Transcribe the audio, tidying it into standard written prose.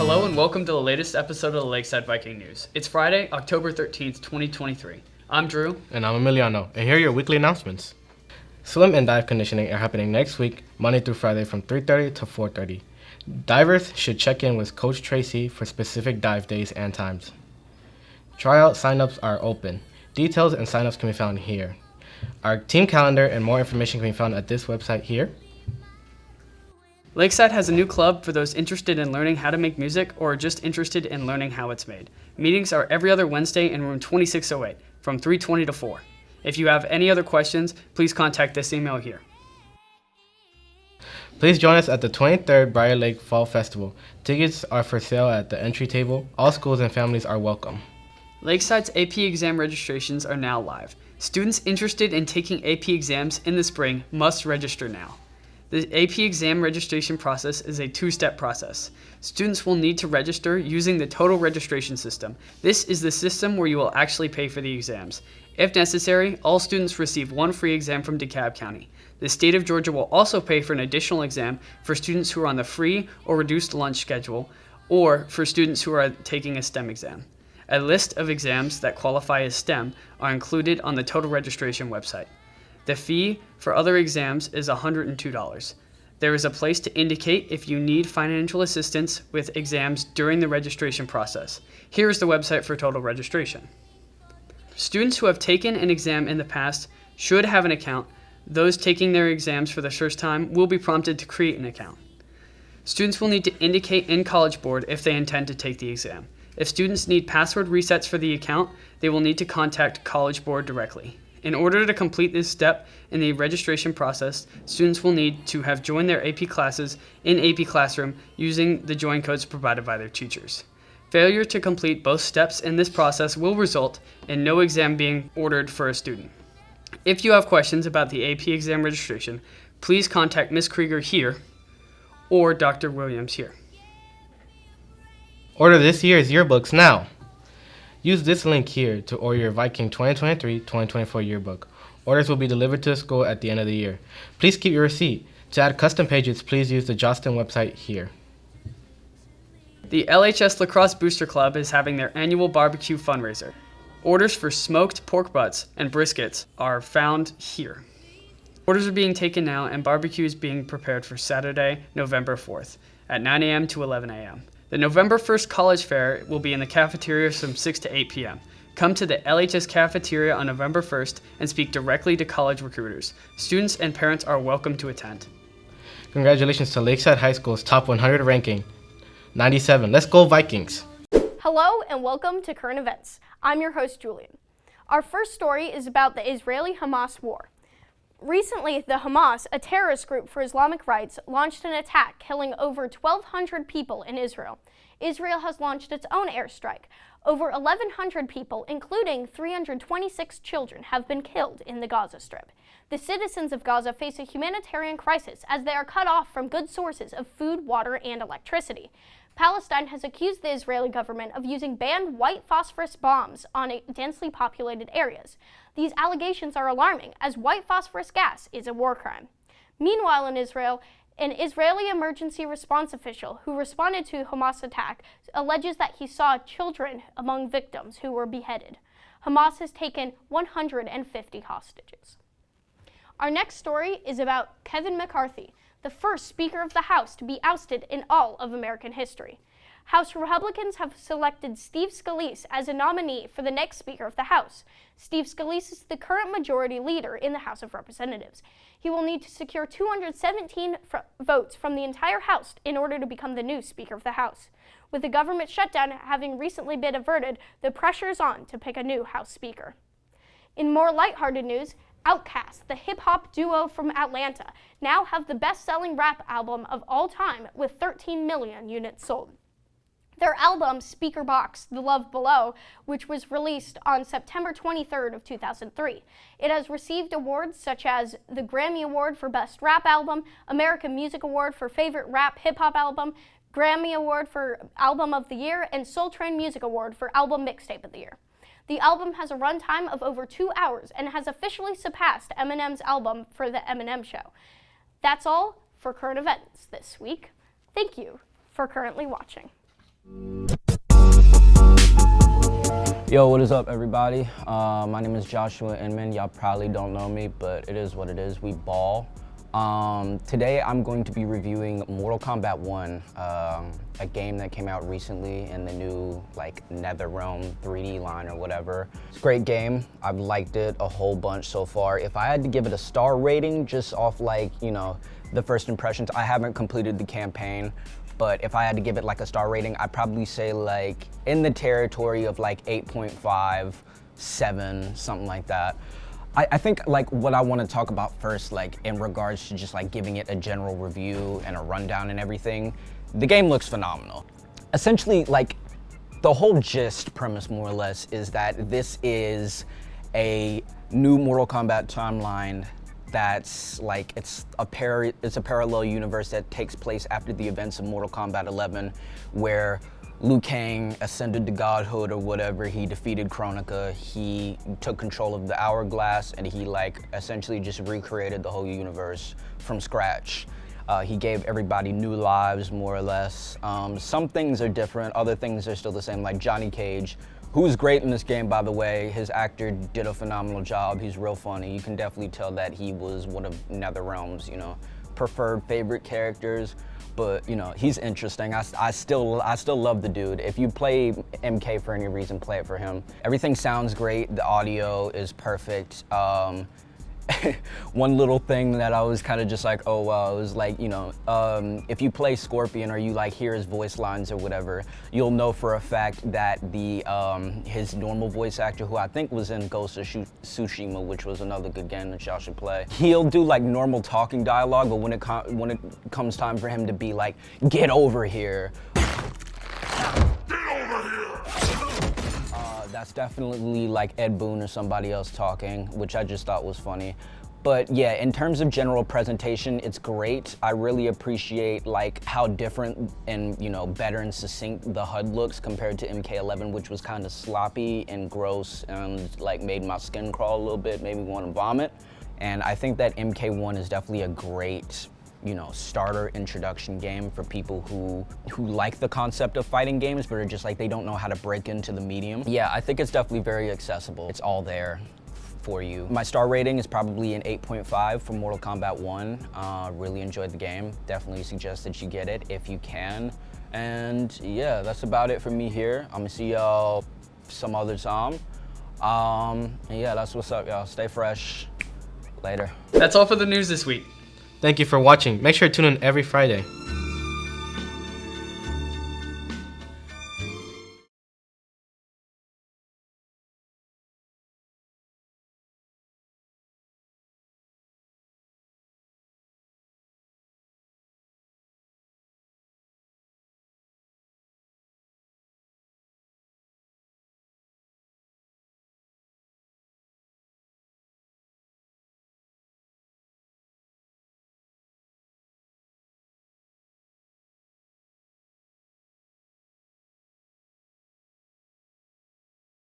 Hello and welcome to the latest episode of the Lakeside Viking News. It's Friday, October 13th, 2023. I'm Drew. And I'm Emiliano, and here are your weekly announcements. Swim and dive conditioning are happening next week, Monday through Friday from 3:30 to 4:30. Divers should check in with Coach Tracy for specific dive days and times. Tryout signups are open. Details and signups can be found here. Our team calendar and more information can be found at this website here. Lakeside has a new club for those interested in learning how to make music or just interested in learning how it's made. Meetings are every other Wednesday in room 2608 from 3:20 to 4. If you have any other questions, please contact this email here. Please join us at the 23rd Briar Lake Fall Festival. Tickets are for sale at the entry table. All schools and families are welcome. Lakeside's AP exam registrations are now live. Students interested in taking AP exams in the spring must register now. The AP exam registration process is a two-step process. Students will need to register using the total registration system. This is the system where you will actually pay for the exams. If necessary, all students receive one free exam from DeKalb County. The state of Georgia will also pay for an additional exam for students who are on the free or reduced lunch schedule, or for students who are taking a STEM exam. A list of exams that qualify as STEM are included on the total registration website. The fee for other exams is $102. There is a place to indicate if you need financial assistance with exams during the registration process. Here is the website for total registration. Students who have taken an exam in the past should have an account. Those taking their exams for the first time will be prompted to create an account. Students will need to indicate in College Board if they intend to take the exam. If students need password resets for the account, they will need to contact College Board directly. In order to complete this step in the registration process, students will need to have joined their AP classes in AP Classroom using the join codes provided by their teachers. Failure to complete both steps in this process will result in no exam being ordered for a student. If you have questions about the AP exam registration, please contact Ms. Krieger here or Dr. Williams here. Order this year's yearbooks now. Use this link here to order your Viking 2023-2024 yearbook. Orders will be delivered to the school at the end of the year. Please keep your receipt. To add custom pages, please use the Jostin website here. The LHS Lacrosse Booster Club is having their annual barbecue fundraiser. Orders for smoked pork butts and briskets are found here. Orders are being taken now and barbecue is being prepared for Saturday, November 4th at 9 a.m. to 11 a.m. The November 1st College Fair will be in the cafeteria from 6 to 8 p.m. Come to the LHS cafeteria on November 1st and speak directly to college recruiters. Students and parents are welcome to attend. Congratulations to Lakeside High School's top 100 ranking, 97. Let's go Vikings! Hello and welcome to Current Events. I'm your host, Julian. Our first story is about the Israeli-Hamas war. Recently, the Hamas, a terrorist group for Islamic rights, launched an attack killing over 1,200 people in Israel. Israel has launched its own airstrike. Over 1,100 people, including 326 children, have been killed in the Gaza Strip. The citizens of Gaza face a humanitarian crisis as they are cut off from good sources of food, water, and electricity. Palestine has accused the Israeli government of using banned white phosphorus bombs on densely populated areas. These allegations are alarming, as white phosphorus gas is a war crime. Meanwhile, in Israel, an Israeli emergency response official who responded to Hamas attack alleges that he saw children among victims who were beheaded. Hamas has taken 150 hostages. Our next story is about Kevin McCarthy, the first Speaker of the House to be ousted in all of American history. House Republicans have selected Steve Scalise as a nominee for the next Speaker of the House. Steve Scalise is the current majority leader in the House of Representatives. He will need to secure 217 votes from the entire House in order to become the new Speaker of the House. With the government shutdown having recently been averted, the pressure is on to pick a new House Speaker. In more lighthearted news, Outkast, the hip-hop duo from Atlanta, now have the best-selling rap album of all time with 13 million units sold. Their album, Speaker Box, The Love Below, which was released on September 23rd of 2003. It has received awards such as the Grammy Award for Best Rap Album, American Music Award for Favorite Rap Hip-Hop Album, Grammy Award for Album of the Year, and Soul Train Music Award for Album Mixtape of the Year. The album has a runtime of over 2 hours and has officially surpassed Eminem's album for The Eminem Show. That's all for current events this week. Thank you for currently watching. Yo, what is up, everybody? My name is Joshua Inman. Y'all probably don't know me, but it is what it is. We ball. Today I'm going to be reviewing Mortal Kombat 1, a game that came out recently in the new NetherRealm 3D line or whatever. It's a great game. I've liked it a whole bunch so far. If I had to give it a star rating just off the first impressions, I haven't completed the campaign, but if I had to give it a star rating, I'd probably say in the territory of 8.5, 7, something like that. I think what I want to talk about first, in regards to just giving it a general review and a rundown and everything, the game looks phenomenal. Essentially, the whole gist premise more or less is that this is a new Mortal Kombat timeline that's it's a parallel universe that takes place after the events of Mortal Kombat 11, where Liu Kang ascended to godhood or whatever. He defeated Kronika, he took control of the Hourglass, and he essentially just recreated the whole universe from scratch. He gave everybody new lives, more or less. Some things are different, other things are still the same, like Johnny Cage, who's great in this game, by the way. His actor did a phenomenal job. He's real funny. You can definitely tell that he was one of NetherRealm's, preferred favorite characters. But he's interesting. I still love the dude. If you play MK for any reason, play it for him. Everything sounds great. The audio is perfect. One little thing that I was kind of just oh wow, it was if you play Scorpion or you hear his voice lines or whatever, you'll know for a fact that his normal voice actor, who I think was in Ghost of Tsushima, which was another good game that y'all should play, he'll do normal talking dialogue, but when it comes time for him to be get over here, that's definitely Ed Boon or somebody else talking, which I just thought was funny. But yeah, in terms of general presentation, it's great. I really appreciate how different and better and succinct the HUD looks compared to MK11, which was kind of sloppy and gross and made my skin crawl a little bit, made me want to vomit. And I think that MK1 is definitely a great starter introduction game for people who like the concept of fighting games, but are just they don't know how to break into the medium. Yeah, I think it's definitely very accessible. It's all there for you. My star rating is probably an 8.5 for Mortal Kombat 1. Really enjoyed the game. Definitely suggest that you get it if you can. And yeah, that's about it for me here. I'm gonna see y'all some other time. And yeah, that's what's up, y'all. Stay fresh. Later. That's all for the news this week. Thank you for watching. Make sure to tune in every Friday.